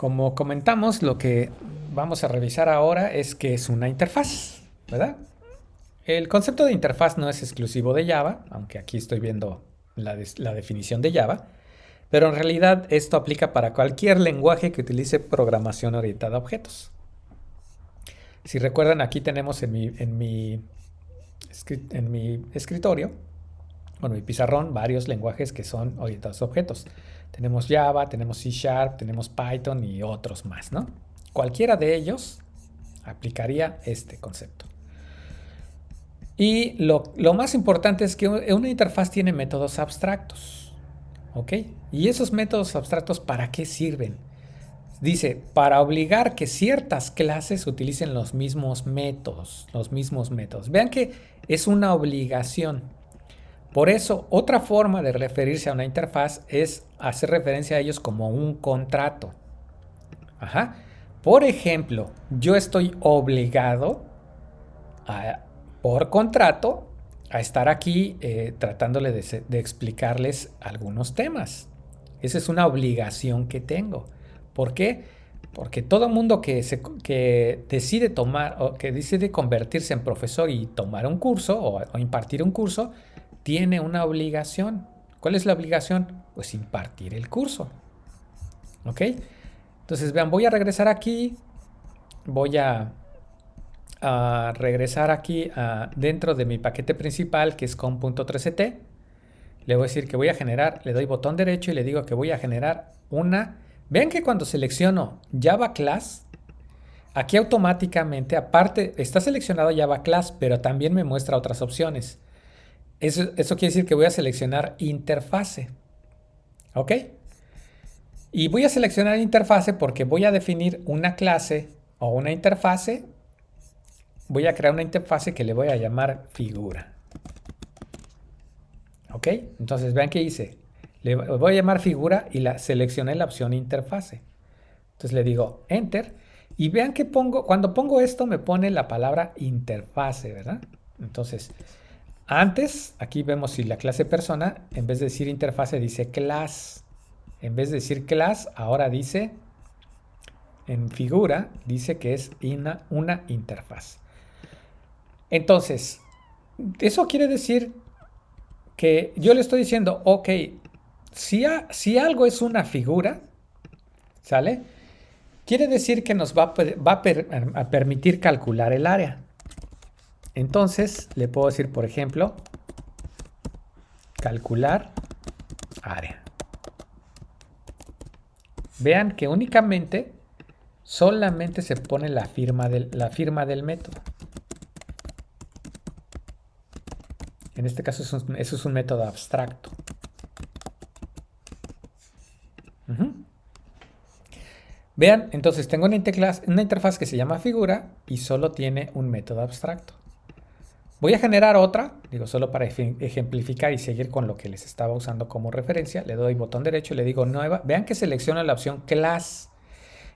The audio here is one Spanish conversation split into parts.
Como comentamos, lo que vamos a revisar ahora es qué es una interfaz, ¿verdad? El concepto de interfaz no es exclusivo de Java, aunque aquí estoy viendo la definición de Java, pero en realidad esto aplica para cualquier lenguaje que utilice programación orientada a objetos. Si recuerdan, aquí tenemos en mi escritorio, bueno, mi pizarrón, varios lenguajes que son orientados a objetos. Tenemos Java, tenemos C Sharp, tenemos Python y otros más, ¿no? Cualquiera de ellos aplicaría este concepto. Y lo más importante es que una interfaz tiene métodos abstractos, ¿ok? Y esos métodos abstractos, ¿para qué sirven? Dice, para obligar que ciertas clases utilicen los mismos métodos, Vean que es una obligación. Por eso, otra forma de referirse a una interfaz es hacer referencia a ellos como un contrato. Ajá. Por ejemplo, yo estoy obligado a, por contrato a estar aquí tratándole de explicarles algunos temas. Esa es una obligación que tengo. ¿Por qué? Porque todo mundo que decide tomar o que decide convertirse en profesor y tomar un curso o impartir un curso, tiene una obligación. ¿Cuál es la obligación? Pues impartir el curso. ¿Ok? Entonces, vean, voy a regresar aquí, voy a regresar aquí dentro de mi paquete principal, que es com.3ct. Le voy a decir que voy a generar, le doy botón derecho y le digo que voy a generar una. Vean que cuando selecciono Java Class, aquí automáticamente, aparte, está seleccionado Java Class, pero también me muestra otras opciones. Eso quiere decir que voy a seleccionar interfase. ¿Ok? Y voy a seleccionar interfase porque voy a definir una clase o una interfase. Voy a crear una interfase que le voy a llamar figura. ¿Ok? Entonces vean qué hice. Le voy a llamar figura y seleccioné la opción interfase. Entonces le digo enter y vean que cuando pongo esto me pone la palabra interfase, ¿verdad? Entonces, antes, aquí vemos si la clase persona, en vez de decir interfase, dice class. En vez de decir class, ahora dice, en figura, dice que es una interfaz. Entonces, eso quiere decir que yo le estoy diciendo, ok, si algo es una figura, ¿sale? Quiere decir que nos va a permitir calcular el área. Entonces, le puedo decir, por ejemplo, calcular área. Vean que únicamente, solamente se pone la firma del método. En este caso, eso es un método abstracto. Vean, entonces tengo una interfaz que se llama figura y solo tiene un método abstracto. Voy a generar otra, digo solo para ejemplificar y seguir con lo que les estaba usando como referencia. Le doy botón derecho y le digo nueva. Vean que selecciona la opción class.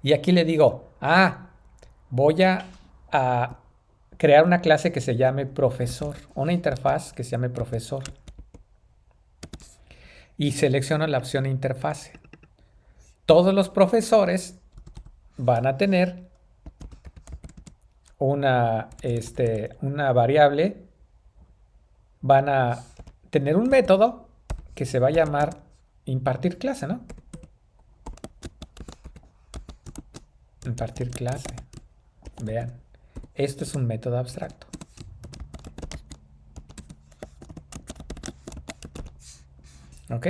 Y aquí le digo, voy a crear una clase que se llame profesor. Una interfaz que se llame profesor. Y selecciono la opción interfase. Todos los profesores van a tener una variable, van a tener un método que se va a llamar impartir clase, ¿no? Impartir clase. Vean, esto es un método abstracto. ¿Ok?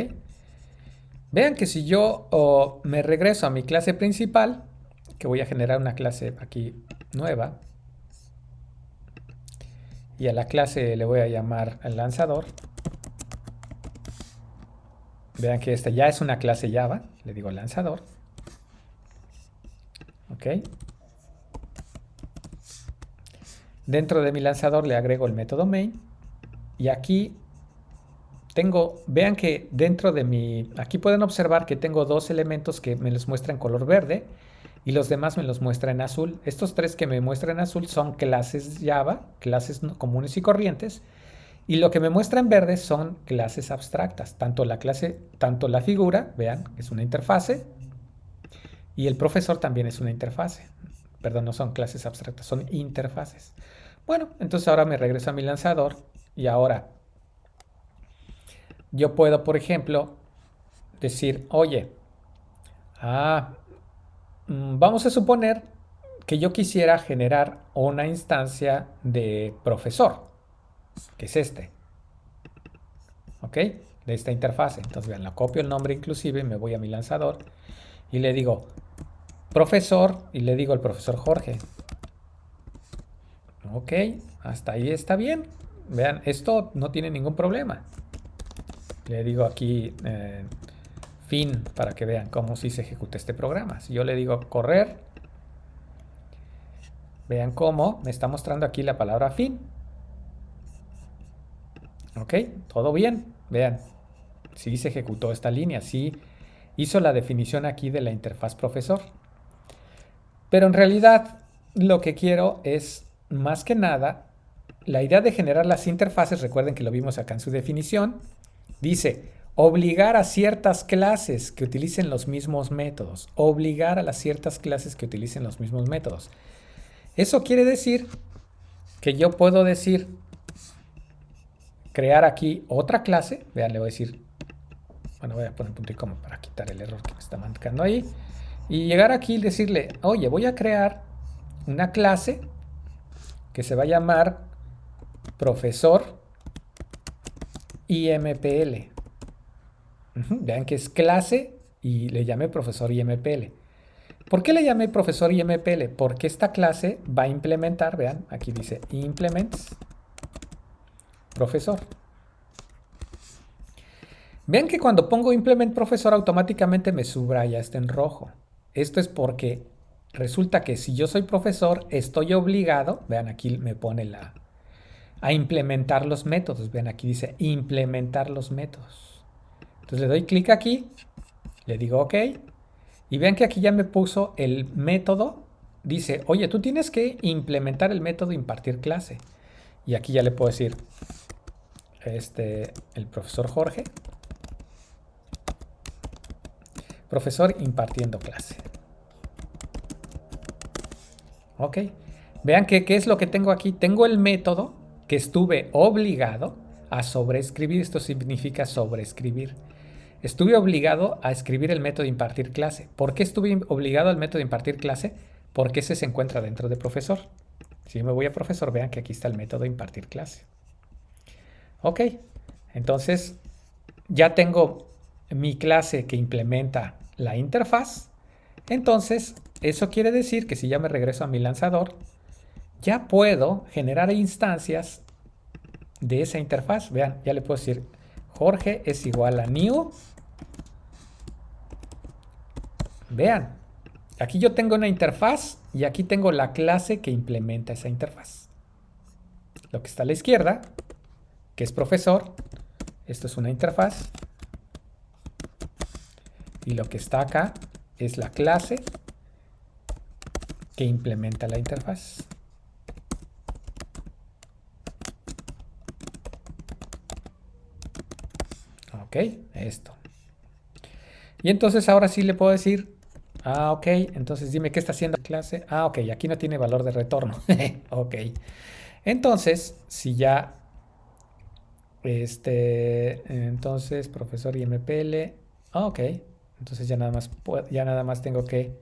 Vean que si yo me regreso a mi clase principal, que voy a generar una clase aquí nueva, y a la clase le voy a llamar el lanzador. Vean que esta ya es una clase Java, le digo lanzador. ¿Ok? Dentro de mi lanzador le agrego el método main y aquí vean que dentro de aquí pueden observar que tengo dos elementos que me los muestra en color verde y los demás me los muestra en azul. Estos tres que me muestran en azul son clases Java, clases comunes y corrientes, y lo que me muestra en verde son clases abstractas, tanto la figura, vean, es una interfase, Y el profesor también es una interfase. Perdón, no son clases abstractas, son interfaces. Bueno, entonces ahora me regreso a mi lanzador y ahora yo puedo, por ejemplo, decir, oye, ah, vamos a suponer que yo quisiera generar una instancia de profesor, que es este, ¿ok? De esta interfase. Entonces, vean, la copio el nombre inclusive, me voy a mi lanzador y le digo profesor y le digo el profesor Jorge. Ok, hasta ahí está bien. Vean, esto no tiene ningún problema. Le digo aquí fin para que vean cómo sí se ejecuta este programa. Si yo le digo correr, vean cómo me está mostrando aquí la palabra fin. Ok, todo bien. Vean, sí se ejecutó esta línea, sí hizo la definición aquí de la interfaz profesor. Pero en realidad lo que quiero es, más que nada, la idea de generar las interfaces, recuerden que lo vimos acá en su definición, dice obligar a ciertas clases que utilicen los mismos métodos. Obligar a las ciertas clases que utilicen los mismos métodos. Eso quiere decir que yo puedo decir, crear aquí otra clase. Vean, le voy a decir, bueno, voy a poner punto y coma para quitar el error que me está marcando ahí. Y llegar aquí y decirle, oye, voy a crear una clase que se va a llamar profesor IMPL. Vean que es clase y le llamé profesor IMPL. ¿Por qué le llamé profesor IMPL? Porque esta clase va a implementar, vean, aquí dice implements profesor. Vean que cuando pongo implement profesor automáticamente me subraya este en rojo. Esto es porque resulta que si yo soy profesor estoy obligado, vean aquí me pone a implementar los métodos. Vean aquí dice implementar los métodos. Entonces le doy clic aquí, le digo OK y vean que aquí ya me puso el método. Dice, oye, tú tienes que implementar el método impartir clase. Y aquí ya le puedo decir, el profesor Jorge, profesor impartiendo clase. Ok. Vean que qué es lo que tengo aquí. Tengo el método que estuve obligado a sobreescribir. Esto significa sobreescribir. Estuve obligado a escribir el método impartir clase. ¿Por qué estuve obligado al método impartir clase? Porque ese se encuentra dentro de profesor. Si yo me voy a profesor, vean que aquí está el método impartir clase. Ok, entonces ya tengo mi clase que implementa la interfaz. Entonces, eso quiere decir que si ya me regreso a mi lanzador, ya puedo generar instancias de esa interfaz. Vean, ya le puedo decir Jorge es igual a new. Vean, aquí yo tengo una interfaz y aquí tengo la clase que implementa esa interfaz. Lo que está a la izquierda, que es profesor, esto es una interfaz. Y lo que está acá es la clase que implementa la interfaz. Ok, esto. Y entonces ahora sí le puedo decir, ok, entonces dime qué está haciendo la clase. Ok, aquí no tiene valor de retorno. Ok. Entonces, si ya, entonces, profesor IMPL, ok, entonces ya nada más tengo que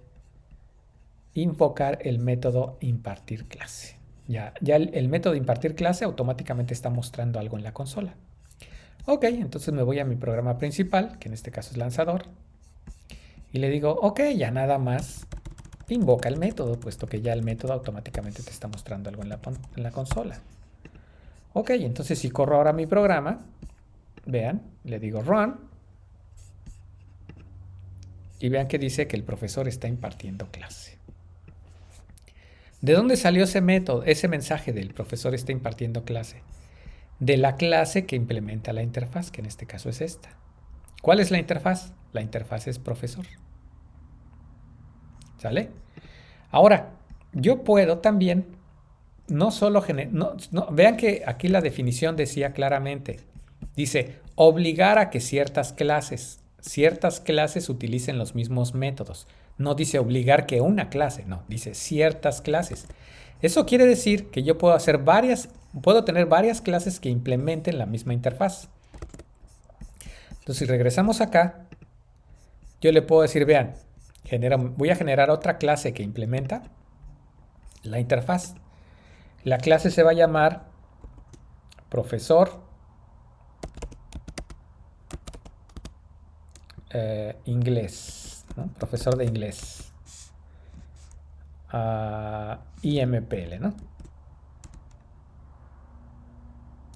invocar el método impartir clase. Ya el método impartir clase automáticamente está mostrando algo en la consola. Ok, entonces me voy a mi programa principal, que en este caso es lanzador, y le digo, ok, ya nada más invoca el método, puesto que ya el método automáticamente te está mostrando algo en la consola. Ok, entonces si corro ahora mi programa, vean, le digo run, y vean que dice que el profesor está impartiendo clase. ¿De dónde salió ese método, ese mensaje del profesor está impartiendo clase? De la clase que implementa la interfaz, que en este caso es esta. ¿Cuál es la interfaz? La interfaz es profesor. ¿Sale? Ahora, yo puedo también, no solo vean que aquí la definición decía claramente, dice, obligar a que ciertas clases utilicen los mismos métodos. No dice obligar que una clase, no, dice ciertas clases. Eso quiere decir que yo puedo tener varias clases que implementen la misma interfaz. Entonces, si regresamos acá, yo le puedo decir, vean, voy a generar otra clase que implementa la interfaz. La clase se va a llamar profesor inglés, ¿no? Profesor de inglés. IMPL, ¿no?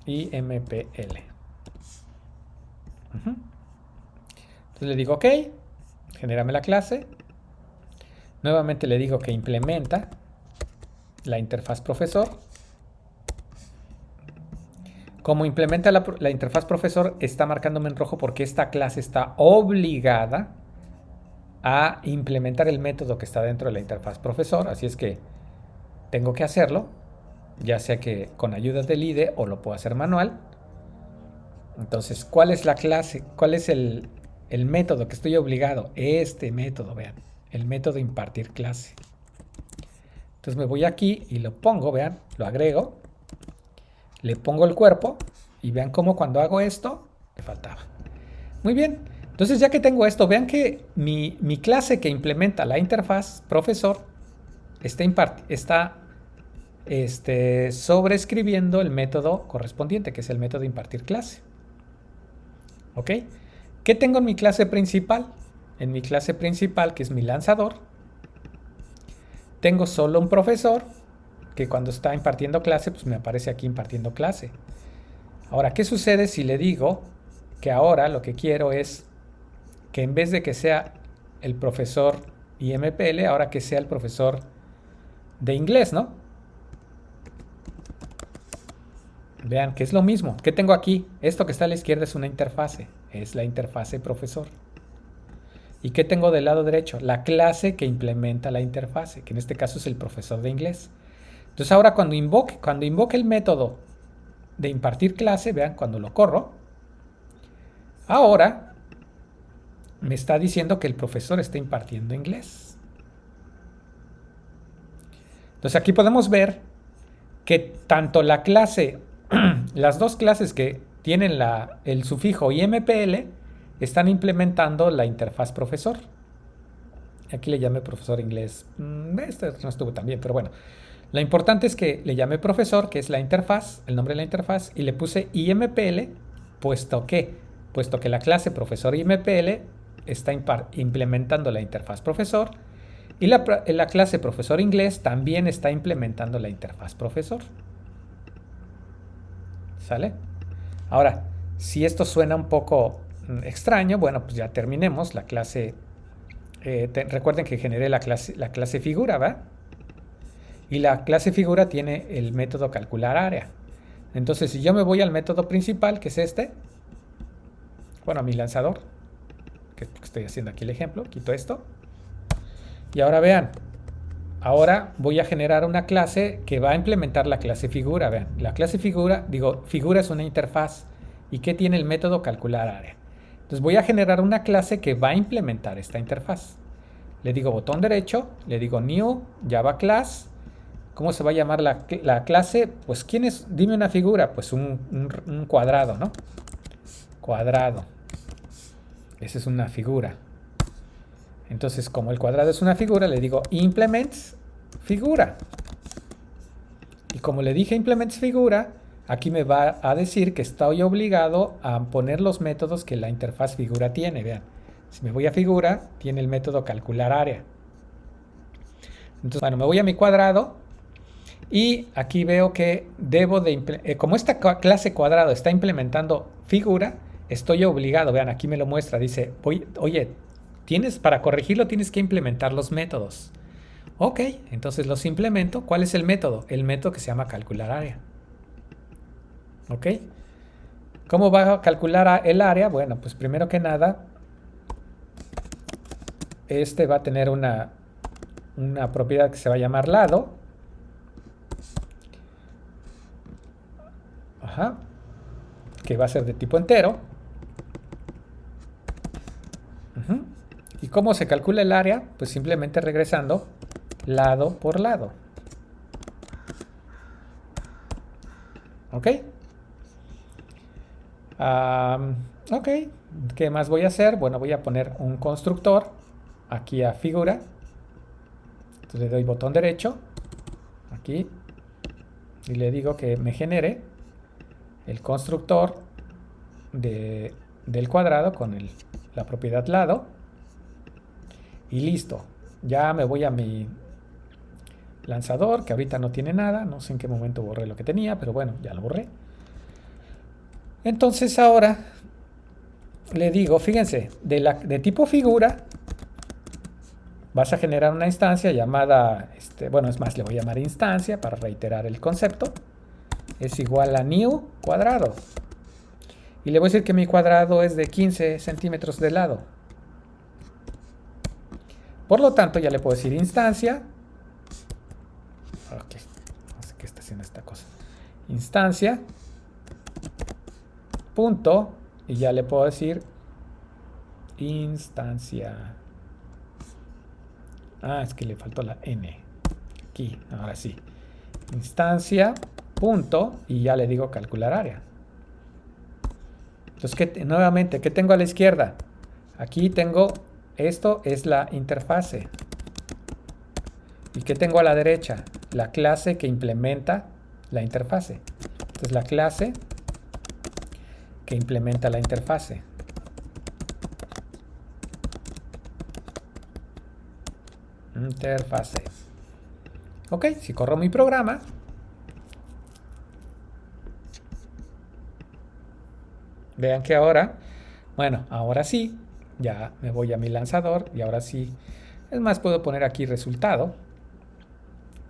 IMPL. Entonces le digo, ok, genérame la clase. Nuevamente le digo que implementa la interfaz profesor. Como implementa la interfaz profesor, está marcándome en rojo porque esta clase está obligada a implementar el método que está dentro de la interfaz profesor. Así es que tengo que hacerlo, ya sea que con ayuda del IDE o lo puedo hacer manual. Entonces, ¿cuál es la clase? ¿Cuál es el método que estoy obligado? Este método, vean, el método impartir clase. Entonces me voy aquí y lo pongo, vean, lo agrego, le pongo el cuerpo y vean cómo cuando hago esto, me faltaba. Muy bien, entonces ya que tengo esto, vean que mi clase que implementa la interfaz profesor está sobreescribiendo el método correspondiente, que es el método impartir clase. ¿Ok? ¿Qué tengo en mi clase principal? En mi clase principal, que es mi lanzador, tengo solo un profesor que cuando está impartiendo clase, pues me aparece aquí impartiendo clase. Ahora, ¿qué sucede si le digo que ahora lo que quiero es que en vez de que sea el profesor IMPL, ahora que sea el profesor de inglés, ¿no? Vean que es lo mismo. ¿Qué tengo aquí? Esto que está a la izquierda es una interfase. Es la interfase profesor. ¿Y qué tengo del lado derecho? La clase que implementa la interfase, que en este caso es el profesor de inglés. Entonces ahora cuando invoque el método de impartir clase, vean, cuando lo corro, ahora me está diciendo que el profesor está impartiendo inglés. Entonces aquí podemos ver que tanto la clase, las dos clases que tienen el sufijo IMPL, están implementando la interfaz profesor. Aquí le llamé profesor inglés. Este no estuvo tan bien, pero bueno. Lo importante es que le llamé profesor, que es la interfaz, el nombre de la interfaz, y le puse IMPL, puesto que la clase profesor IMPL está implementando la interfaz profesor, y la clase profesor inglés también está implementando la interfaz profesor. ¿Sale? Ahora, si esto suena un poco extraño, bueno, pues ya terminemos la clase. Recuerden que generé la clase figura, ¿va? Y la clase figura tiene el método calcular área. Entonces, si yo me voy al método principal, que es este, bueno, a mi lanzador, que estoy haciendo aquí el ejemplo, quito esto. Y ahora vean, ahora voy a generar una clase que va a implementar la clase figura. Vean, la clase figura, figura es una interfaz. ¿Y qué tiene el método calcular área? Entonces voy a generar una clase que va a implementar esta interfaz. Le digo botón derecho, le digo new, Java class. ¿Cómo se va a llamar la clase? Pues ¿quién es? Dime una figura. Pues un cuadrado, ¿no? Cuadrado. Esa es una figura. Entonces, como el cuadrado es una figura, le digo implements figura. Y como le dije implements figura, aquí me va a decir que estoy obligado a poner los métodos que la interfaz figura tiene. Vean, si me voy a figura, tiene el método calcular área. Entonces, bueno, me voy a mi cuadrado y aquí veo que debo de, como esta clase cuadrado está implementando figura, estoy obligado, vean, aquí me lo muestra, dice, oye, para corregirlo tienes que implementar los métodos. Ok, entonces los implemento. ¿Cuál es el método? El método que se llama calcular área. Ok. ¿Cómo va a calcular el área? Bueno, pues primero que nada, este va a tener una propiedad que se va a llamar lado. Ajá. Que va a ser de tipo entero. ¿Y cómo se calcula el área? Pues simplemente regresando lado por lado. ¿Ok? Ok, ¿qué más voy a hacer? Bueno, voy a poner un constructor aquí a figura. Entonces le doy botón derecho aquí y le digo que me genere el constructor del cuadrado con la propiedad lado. Y listo. Ya me voy a mi lanzador, que ahorita no tiene nada. No sé en qué momento borré lo que tenía, pero bueno, ya lo borré. Entonces ahora le digo, fíjense, de tipo figura vas a generar una instancia llamada, bueno, es más, le voy a llamar instancia para reiterar el concepto. Es igual a new cuadrado. Y le voy a decir que mi cuadrado es de 15 centímetros de lado. Por lo tanto, ya le puedo decir instancia. Ok, no sé qué está haciendo esta cosa. Instancia. Punto. Y ya le puedo decir instancia. Ah, es que le faltó la N. Aquí, ahora sí. Instancia. Punto. Y ya le digo calcular área. Entonces, nuevamente, ¿qué tengo a la izquierda? Aquí tengo, esto es la interfase. ¿Y qué tengo a la derecha? La clase que implementa la interfase. Entonces, la clase que implementa la interfase. Interfase. Ok, si corro mi programa, vean que ahora, bueno, ahora sí, ya me voy a mi lanzador y ahora sí, es más, puedo poner aquí resultado,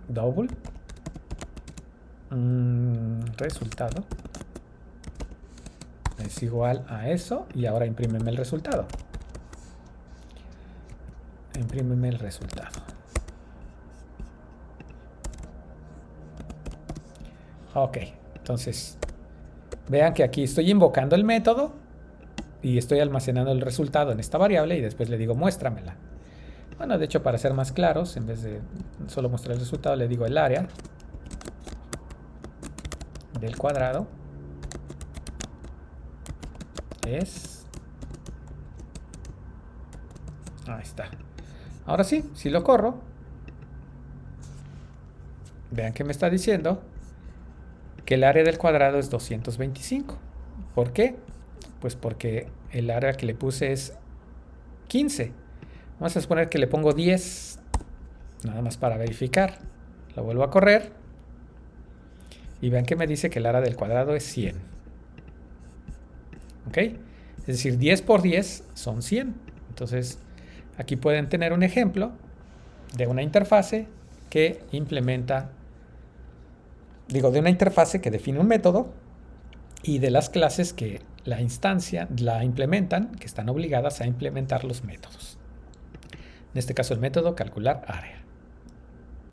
double, resultado, es igual a eso y ahora imprímeme el resultado. Imprímeme el resultado. Ok, entonces vean que aquí estoy invocando el método y estoy almacenando el resultado en esta variable y después le digo muéstramela. Bueno, de hecho, para ser más claros, en vez de solo mostrar el resultado, le digo el área del cuadrado es... Ahí está. Ahora sí, si lo corro, vean que me está diciendo que el área del cuadrado es 225. ¿Por qué? Pues porque el área que le puse es 15. Vamos a suponer que le pongo 10, nada más para verificar. Lo vuelvo a correr y vean que me dice que el área del cuadrado es 100. ¿Ok? Es decir, 10 por 10 son 100. Entonces, aquí pueden tener un ejemplo de una interfase que implementa, de una interfase que define un método y de las clases que la instancia la implementan, que están obligadas a implementar los métodos. En este caso, el método calcular área.